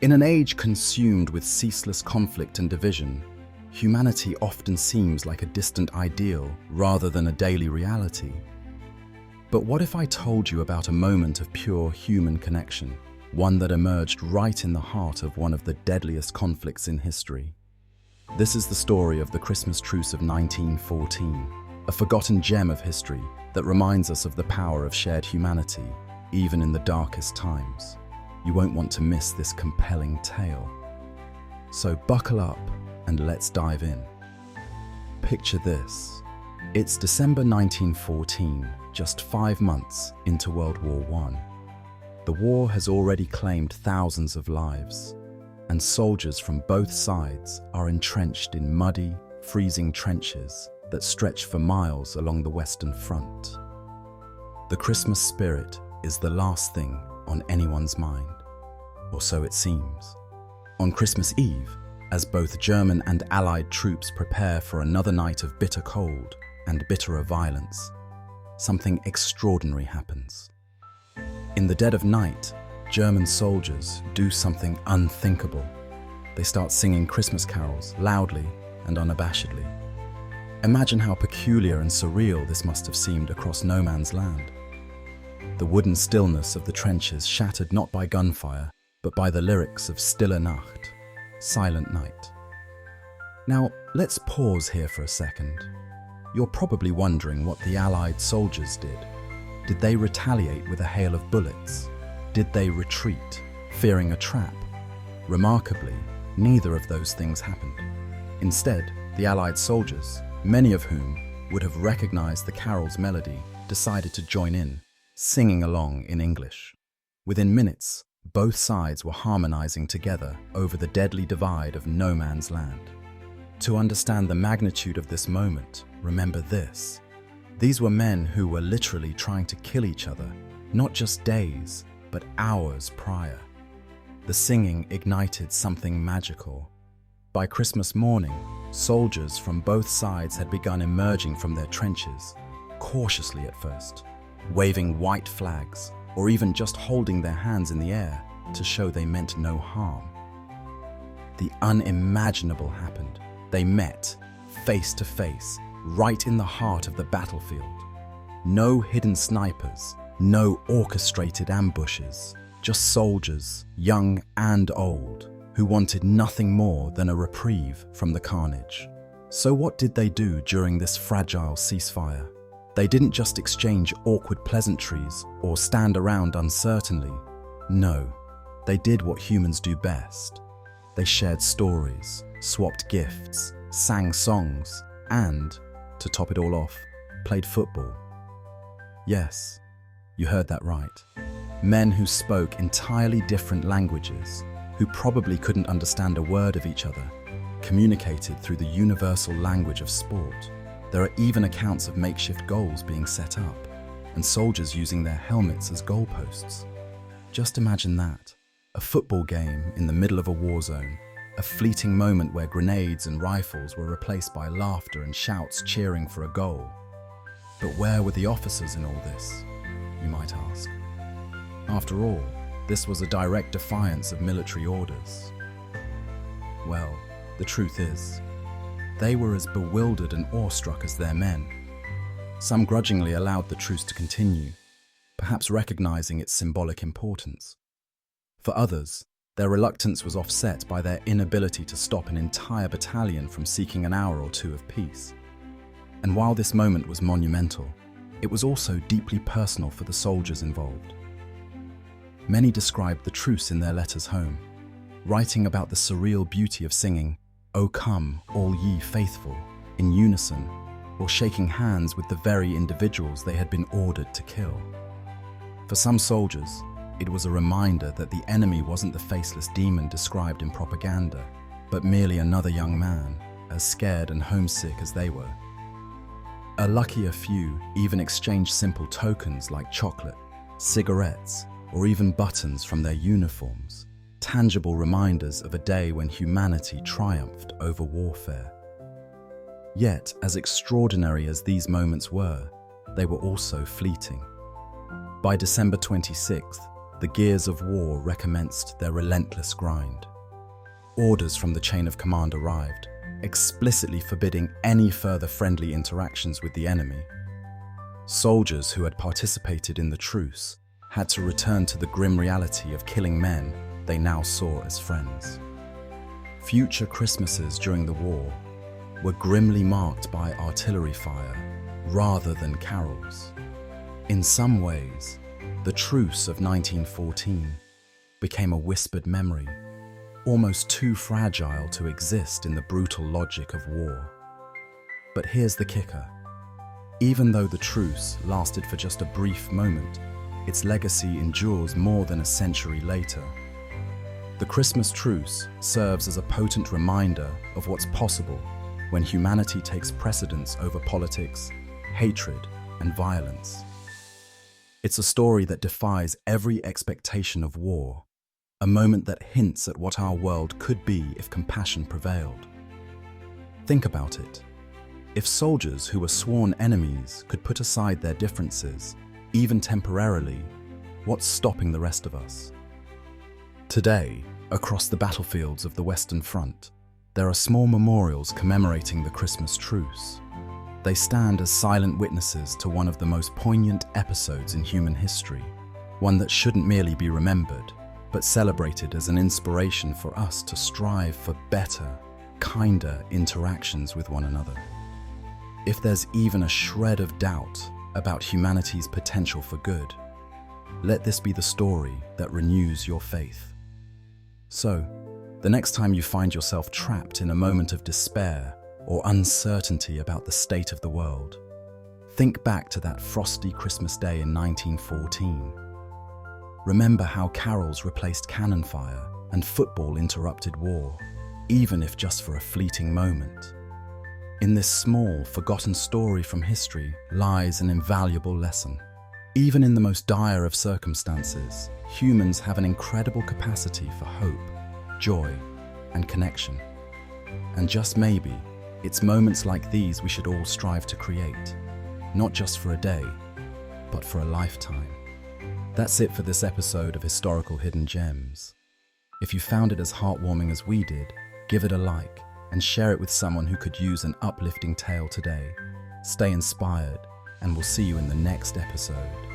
In an age consumed with ceaseless conflict and division, humanity often seems like a distant ideal rather than a daily reality. But what if I told you about a moment of pure human connection, one that emerged right in the heart of one of the deadliest conflicts in history? This is the story of the Christmas Truce of 1914, a forgotten gem of history that reminds us of the power of shared humanity, even in the darkest times. You won't want to miss this compelling tale. So buckle up and let's dive in. Picture this. It's December 1914, just 5 months into World War I. The war has already claimed thousands of lives, and soldiers from both sides are entrenched in muddy, freezing trenches that stretch for miles along the Western Front. The Christmas spirit is the last thing on anyone's mind, or so it seems. On Christmas Eve, as both German and Allied troops prepare for another night of bitter cold and bitterer violence, something extraordinary happens. In the dead of night, German soldiers do something unthinkable. They start singing Christmas carols loudly and unabashedly. Imagine how peculiar and surreal this must have seemed across no man's land. The wooden stillness of the trenches shattered not by gunfire, but by the lyrics of Stille Nacht, Silent Night. Now, let's pause here for a second. You're probably wondering what the Allied soldiers did. Did they retaliate with a hail of bullets? Did they retreat, fearing a trap? Remarkably, neither of those things happened. Instead, the Allied soldiers, many of whom would have recognized the carol's melody, decided to join in, singing along in English. Within minutes, both sides were harmonizing together over the deadly divide of no man's land. To understand the magnitude of this moment, remember this. These were men who were literally trying to kill each other, not just days, but hours prior. The singing ignited something magical. By Christmas morning, soldiers from both sides had begun emerging from their trenches, cautiously at first, waving white flags, or even just holding their hands in the air to show they meant no harm. The unimaginable happened. They met, face to face, right in the heart of the battlefield. No hidden snipers, no orchestrated ambushes, just soldiers, young and old, who wanted nothing more than a reprieve from the carnage. So what did they do during this fragile ceasefire? They didn't just exchange awkward pleasantries or stand around uncertainly. No, they did what humans do best. They shared stories, swapped gifts, sang songs, and, to top it all off, played football. Yes, you heard that right. Men who spoke entirely different languages, who probably couldn't understand a word of each other, communicated through the universal language of sport. There are even accounts of makeshift goals being set up, and soldiers using their helmets as goalposts. Just imagine that. A football game in the middle of a war zone, a fleeting moment where grenades and rifles were replaced by laughter and shouts cheering for a goal. But where were the officers in all this, you might ask? After all, this was a direct defiance of military orders. Well, the truth is, they were as bewildered and awestruck as their men. Some grudgingly allowed the truce to continue, perhaps recognizing its symbolic importance. For others, their reluctance was offset by their inability to stop an entire battalion from seeking an hour or two of peace. And while this moment was monumental, it was also deeply personal for the soldiers involved. Many described the truce in their letters home, writing about the surreal beauty of singing, "O come, all ye faithful," in unison, or shaking hands with the very individuals they had been ordered to kill. For some soldiers, it was a reminder that the enemy wasn't the faceless demon described in propaganda, but merely another young man, as scared and homesick as they were. A luckier few even exchanged simple tokens like chocolate, cigarettes, or even buttons from their uniforms, tangible reminders of a day when humanity triumphed over warfare. Yet, as extraordinary as these moments were, they were also fleeting. By December 26th, the gears of war recommenced their relentless grind. Orders from the chain of command arrived, explicitly forbidding any further friendly interactions with the enemy. Soldiers who had participated in the truce had to return to the grim reality of killing men they now saw as friends. Future Christmases during the war were grimly marked by artillery fire rather than carols. In some ways, the Truce of 1914 became a whispered memory, almost too fragile to exist in the brutal logic of war. But here's the kicker. Even though the truce lasted for just a brief moment, its legacy endures more than a century later. The Christmas truce serves as a potent reminder of what's possible when humanity takes precedence over politics, hatred, and violence. It's a story that defies every expectation of war, a moment that hints at what our world could be if compassion prevailed. Think about it. If soldiers who were sworn enemies could put aside their differences, even temporarily, what's stopping the rest of us? Today, across the battlefields of the Western Front, there are small memorials commemorating the Christmas truce. They stand as silent witnesses to one of the most poignant episodes in human history, one that shouldn't merely be remembered, but celebrated as an inspiration for us to strive for better, kinder interactions with one another. If there's even a shred of doubt about humanity's potential for good, let this be the story that renews your faith. So, the next time you find yourself trapped in a moment of despair or uncertainty about the state of the world, think back to that frosty Christmas day in 1914. Remember how carols replaced cannon fire and football interrupted war, even if just for a fleeting moment. In this small, forgotten story from history lies an invaluable lesson. Even in the most dire of circumstances, humans have an incredible capacity for hope, joy, and connection. And just maybe, it's moments like these we should all strive to create, not just for a day, but for a lifetime. That's it for this episode of Historical Hidden Gems. If you found it as heartwarming as we did, give it a like and share it with someone who could use an uplifting tale today. Stay inspired, and we'll see you in the next episode.